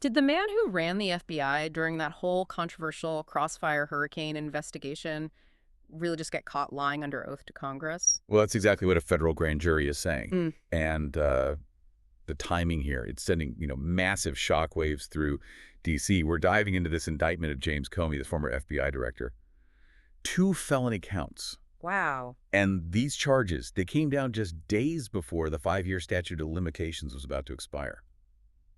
Did the man who ran the FBI during that whole controversial Crossfire Hurricane investigation really just get caught lying under oath to Congress? Well, that's exactly what a federal grand jury is saying. Mm. And the timing here, it's sending, massive shockwaves through D.C. We're diving into this indictment of James Comey, the former FBI director. 2 felony counts. Wow. And these charges, they came down just days before the 5-year statute of limitations was about to expire.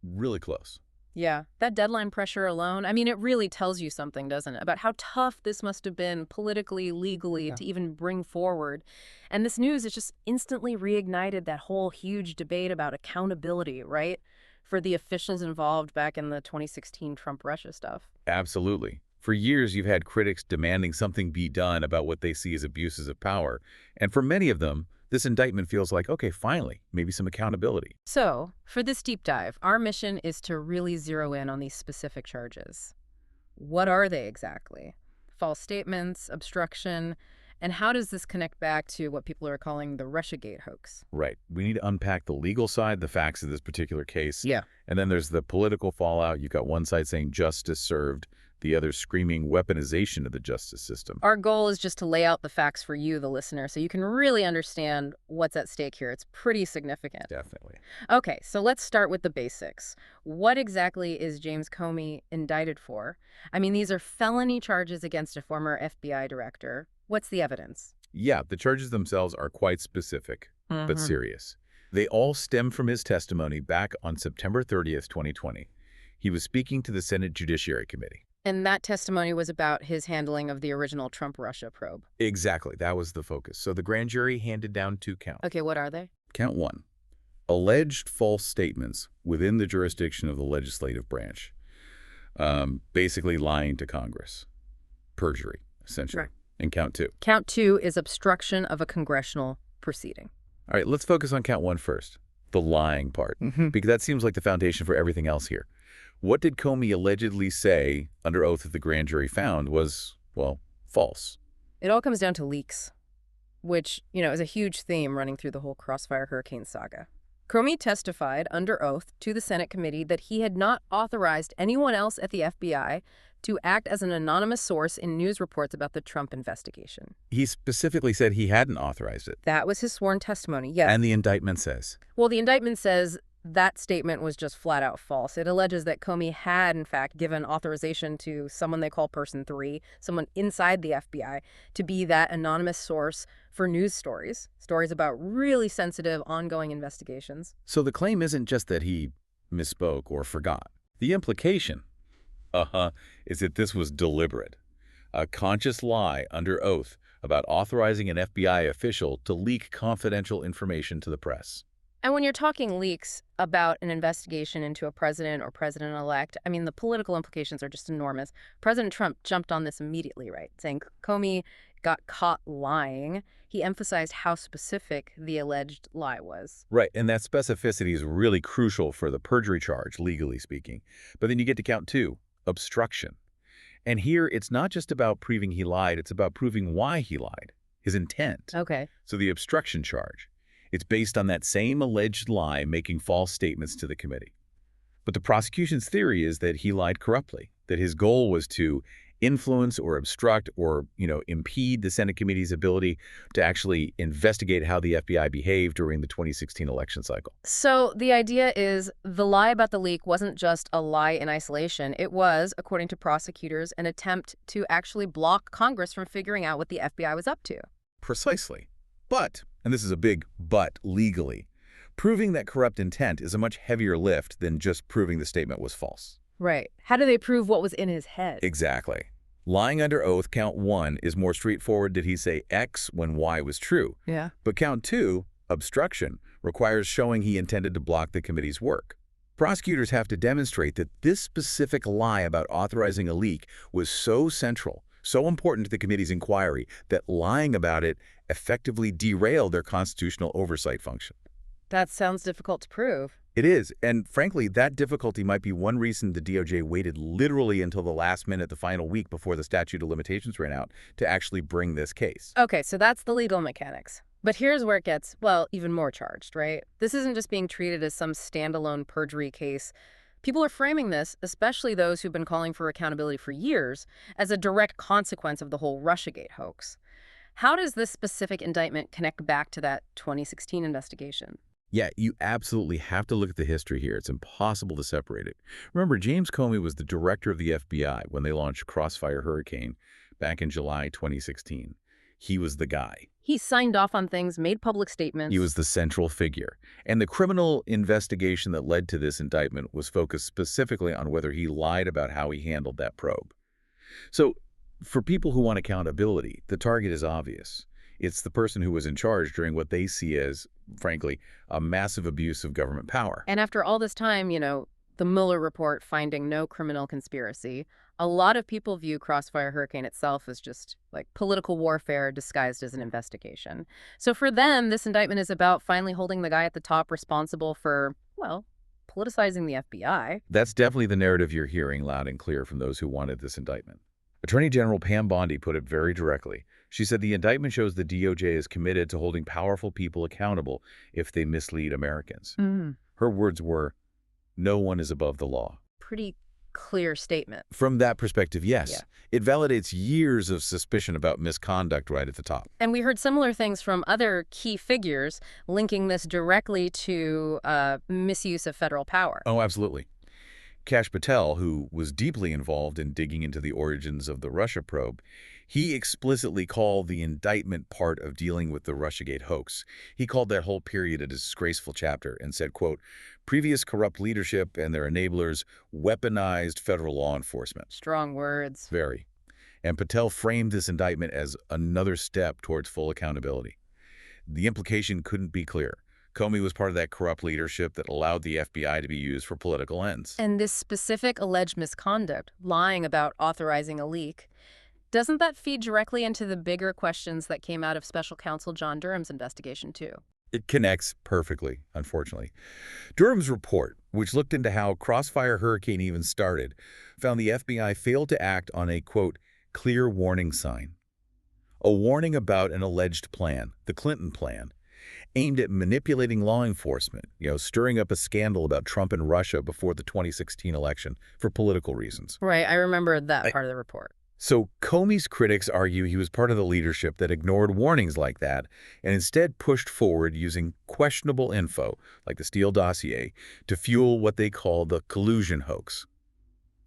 Really close. Yeah, that deadline pressure alone, I mean, it really tells you something, doesn't it, about how tough this must have been politically, legally, to even bring forward. And this news has just instantly reignited that whole huge debate about accountability, right, for the officials involved back in the 2016 Trump-Russia stuff. Absolutely. For years, you've had critics demanding something be done about what they see as abuses of power. And for many of them, this indictment feels like, okay, finally, maybe some accountability. So, for this deep dive, our mission is to really zero in on these specific charges. What are they exactly? False statements, obstruction, and how does this connect back to what people are calling the Russiagate hoax? Right. We need to unpack the legal side, the facts of this particular case. Yeah. And then there's the political fallout. You've got one side saying justice served, the other screaming weaponization of the justice system. Our goal is just to lay out the facts for you, the listener, so you can really understand what's at stake here. It's pretty significant. Definitely. Okay, so let's start with the basics. What exactly is James Comey indicted for? I mean, these are felony charges against a former FBI director. What's the evidence? Yeah, the charges themselves are quite specific, but serious. They all stem from his testimony back on September 30th, 2020. He was speaking to the Senate Judiciary Committee. And that testimony was about his handling of the original Trump-Russia probe. Exactly. That was the focus. So the grand jury handed down 2 counts. Okay, what are they? Count 1. Alleged false statements within the jurisdiction of the legislative branch. Basically lying to Congress. Perjury, essentially. Right. And count 2. Count 2 is obstruction of a congressional proceeding. All right, let's focus on count 1 first. The lying part. Because that seems like the foundation for everything else here. What did Comey allegedly say under oath that the grand jury found was, well, false? It all comes down to leaks, which, is a huge theme running through the whole Crossfire Hurricane saga. Comey testified under oath to the Senate committee that he had not authorized anyone else at the FBI to act as an anonymous source in news reports about the Trump investigation. He specifically said he hadn't authorized it. That was his sworn testimony, yes. And the indictment says? Well, the indictment says that statement was just flat out false. It alleges that Comey had, in fact, given authorization to someone they call Person 3, someone inside the FBI, to be that anonymous source for news stories about really sensitive, ongoing investigations. So the claim isn't just that he misspoke or forgot. The implication, is that this was deliberate. A conscious lie under oath about authorizing an FBI official to leak confidential information to the press. And when you're talking leaks about an investigation into a president or president-elect, I mean, the political implications are just enormous. President Trump jumped on this immediately, right, saying Comey got caught lying. He emphasized how specific the alleged lie was. Right, and that specificity is really crucial for the perjury charge, legally speaking. But then you get to count 2, obstruction. And here, it's not just about proving he lied, it's about proving why he lied, his intent. Okay. So the obstruction charge. It's based on that same alleged lie making false statements to the committee. But the prosecution's theory is that he lied corruptly, that his goal was to influence or obstruct or, impede the Senate committee's ability to actually investigate how the FBI behaved during the 2016 election cycle. So the idea is the lie about the leak wasn't just a lie in isolation. It was, according to prosecutors, an attempt to actually block Congress from figuring out what the FBI was up to. Precisely. But, and this is a big but legally, proving that corrupt intent is a much heavier lift than just proving the statement was false. Right. How do they prove what was in his head? Exactly. Lying under oath, count 1, is more straightforward. Did he say X when Y was true? Yeah. But count 2, obstruction, requires showing he intended to block the committee's work. Prosecutors have to demonstrate that this specific lie about authorizing a leak was so central, so important to the committee's inquiry, that lying about it effectively derailed their constitutional oversight function. That sounds difficult to prove. It is, and frankly, that difficulty might be one reason the DOJ waited literally until the last minute, the final week before the statute of limitations ran out, to actually bring this case. Okay, so that's the legal mechanics. But here's where it gets, well, even more charged, right? This isn't just being treated as some standalone perjury case. People are framing this, especially those who've been calling for accountability for years, as a direct consequence of the whole Russiagate hoax. How does this specific indictment connect back to that 2016 investigation? Yeah, you absolutely have to look at the history here. It's impossible to separate it. Remember, James Comey was the director of the FBI when they launched Crossfire Hurricane back in July 2016. He was the guy. He signed off on things, made public He statements. was the central figure. And the criminal investigation that led to this indictment was focused specifically on whether he lied about how he handled that probe. So, for people who want accountability, the target is obvious. It's the person who was in charge during what they see as, frankly, a massive abuse of government power. And after all this time, the Mueller report finding no criminal conspiracy, a lot of people view Crossfire Hurricane itself as just like political warfare disguised as an investigation. So for them, this indictment is about finally holding the guy at the top responsible for, well, politicizing the FBI. That's definitely the narrative you're hearing loud and clear from those who wanted this indictment. Attorney General Pam Bondi put it very directly. She said the indictment shows the DOJ is committed to holding powerful people accountable if they mislead Americans. Her words were, "No one is above the law." Pretty clear statement. From that perspective, yes. Yeah. It validates years of suspicion about misconduct right at the top. And we heard similar things from other key figures linking this directly to misuse of federal power. Oh, absolutely. Kash Patel, who was deeply involved in digging into the origins of the Russia probe, he explicitly called the indictment part of dealing with the Russiagate hoax. He called that whole period a disgraceful chapter and said, quote, "Previous corrupt leadership and their enablers weaponized federal law enforcement." Strong words. Very. And Patel framed this indictment as another step towards full accountability. The implication couldn't be clearer. Comey was part of that corrupt leadership that allowed the FBI to be used for political ends. And this specific alleged misconduct, lying about authorizing a leak, doesn't that feed directly into the bigger questions that came out of Special Counsel John Durham's investigation, too? It connects perfectly, unfortunately. Durham's report, which looked into how Crossfire Hurricane even started, found the FBI failed to act on a, quote, clear warning sign. A warning about an alleged plan, the Clinton plan, aimed at manipulating law enforcement, stirring up a scandal about Trump and Russia before the 2016 election for political reasons. Right, I remember that part of the report. So Comey's critics argue he was part of the leadership that ignored warnings like that and instead pushed forward using questionable info, like the Steele dossier, to fuel what they call the collusion hoax.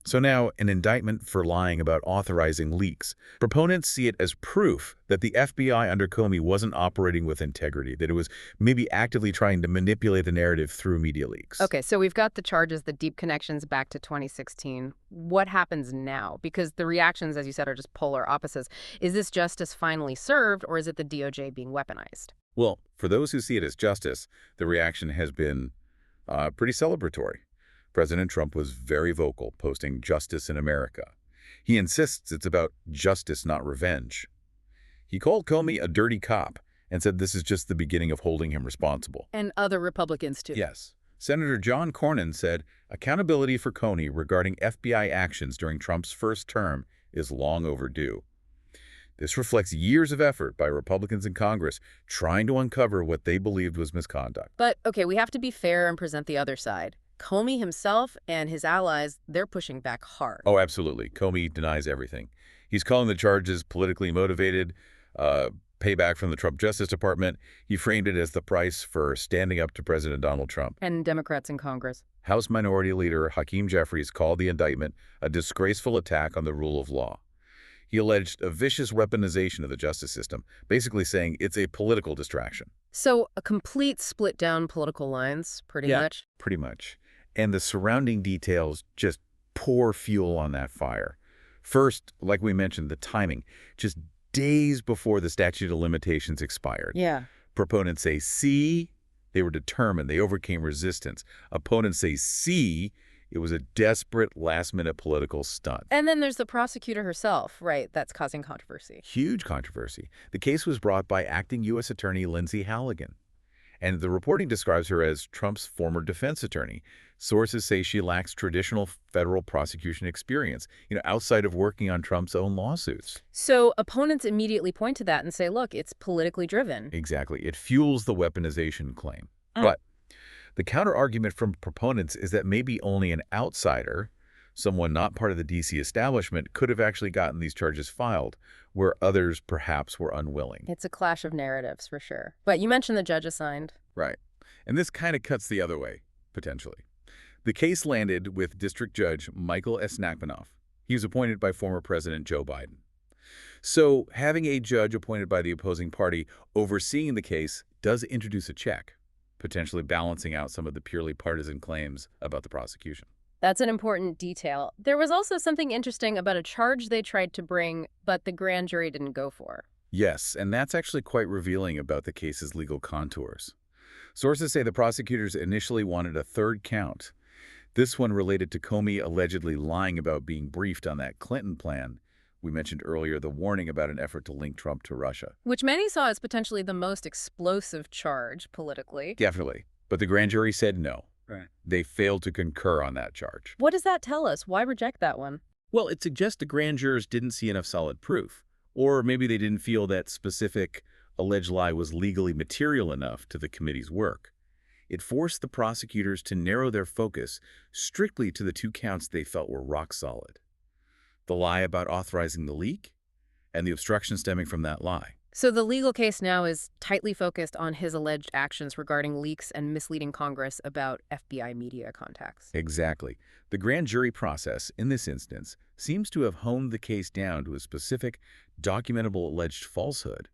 So now, an indictment for lying about authorizing leaks. Proponents see it as proof that the FBI under Comey wasn't operating with integrity, that it was maybe actively trying to manipulate the narrative through media leaks. Okay, so we've got the charges, the deep connections back to 2016. What happens now? Because the reactions, as you said, are just polar opposites. Is this justice finally served, or is it the DOJ being weaponized? Well, for those who see it as justice, the reaction has been pretty celebratory. President Trump was very vocal, posting "Justice in America." He insists it's about justice, not revenge. He called Comey a dirty cop and said this is just the beginning of holding him responsible. And other Republicans, too. Yes. Senator John Cornyn said accountability for Comey regarding FBI actions during Trump's first term is long overdue. This reflects years of effort by Republicans in Congress trying to uncover what they believed was misconduct. But, okay, we have to be fair and present the other side. Comey himself and his allies, they're pushing back hard. Oh, absolutely. Comey denies everything. He's calling the charges politically motivated, payback from the Trump Justice Department. He framed it as the price for standing up to President Donald Trump. And Democrats in Congress. House Minority Leader Hakeem Jeffries called the indictment a disgraceful attack on the rule of law. He alleged a vicious weaponization of the justice system, basically saying it's a political distraction. So a complete split down political lines, pretty much? Pretty much. And the surrounding details just pour fuel on that fire. First, like we mentioned, the timing. Just days before the statute of limitations expired. Yeah. Proponents say, see, they were determined. They overcame resistance. Opponents say, see, it was a desperate last-minute political stunt. And then there's the prosecutor herself, right, that's causing controversy. Huge controversy. The case was brought by acting U.S. Attorney Lindsay Halligan. And the reporting describes her as Trump's former defense attorney. Sources say she lacks traditional federal prosecution experience, outside of working on Trump's own lawsuits. So opponents immediately point to that and say, look, it's politically driven. Exactly. It fuels the weaponization claim. But The counter-argument from proponents is that maybe only an outsider, someone not part of the D.C. establishment, could have actually gotten these charges filed, where others perhaps were unwilling. It's a clash of narratives, for sure. But you mentioned the judge assigned. Right. And this kind of cuts the other way, potentially. The case landed with District Judge Michael S. Nachmanoff. He was appointed by former President Joe Biden. So having a judge appointed by the opposing party overseeing the case does introduce a check, potentially balancing out some of the purely partisan claims about the prosecution. That's an important detail. There was also something interesting about a charge they tried to bring, but the grand jury didn't go for. Yes, and that's actually quite revealing about the case's legal contours. Sources say the prosecutors initially wanted a third count. This one related to Comey allegedly lying about being briefed on that Clinton plan. We mentioned earlier the warning about an effort to link Trump to Russia. Which many saw as potentially the most explosive charge politically. Definitely. But the grand jury said no. Right. They failed to concur on that charge. What does that tell us? Why reject that one? Well, it suggests the grand jurors didn't see enough solid proof. Or maybe they didn't feel that specific alleged lie was legally material enough to the committee's work. It forced the prosecutors to narrow their focus strictly to the two counts they felt were rock solid: the lie about authorizing the leak and the obstruction stemming from that lie. So the legal case now is tightly focused on his alleged actions regarding leaks and misleading Congress about FBI media contacts. Exactly. The grand jury process, in this instance, seems to have honed the case down to a specific, documentable alleged falsehood,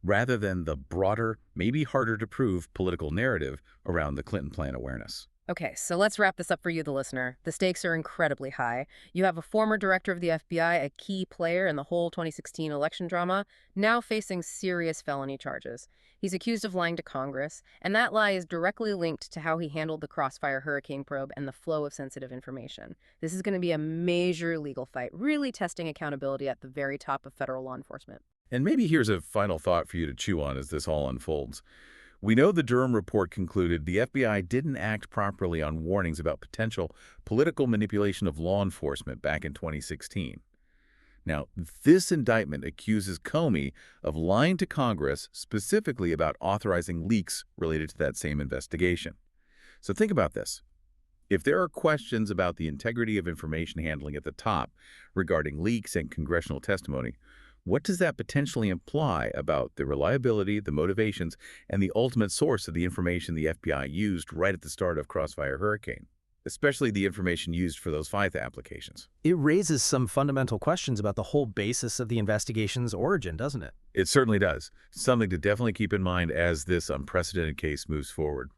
rather than the broader, maybe harder to prove political narrative around the Clinton plan awareness. Okay, so let's wrap this up for you, the listener. The stakes are incredibly high. You have a former director of the FBI, a key player in the whole 2016 election drama, now facing serious felony charges. He's accused of lying to Congress, and that lie is directly linked to how he handled the Crossfire Hurricane probe and the flow of sensitive information. This is going to be a major legal fight, really testing accountability at the very top of federal law enforcement. And maybe here's a final thought for you to chew on as this all unfolds. We know the Durham report concluded the FBI didn't act properly on warnings about potential political manipulation of law enforcement back in 2016. Now, this indictment accuses Comey of lying to Congress specifically about authorizing leaks related to that same investigation. So think about this. If there are questions about the integrity of information handling at the top regarding leaks and congressional testimony, what does that potentially imply about the reliability, the motivations, and the ultimate source of the information the FBI used right at the start of Crossfire Hurricane, especially the information used for those FISA applications? It raises some fundamental questions about the whole basis of the investigation's origin, doesn't it? It certainly does. Something to definitely keep in mind as this unprecedented case moves forward.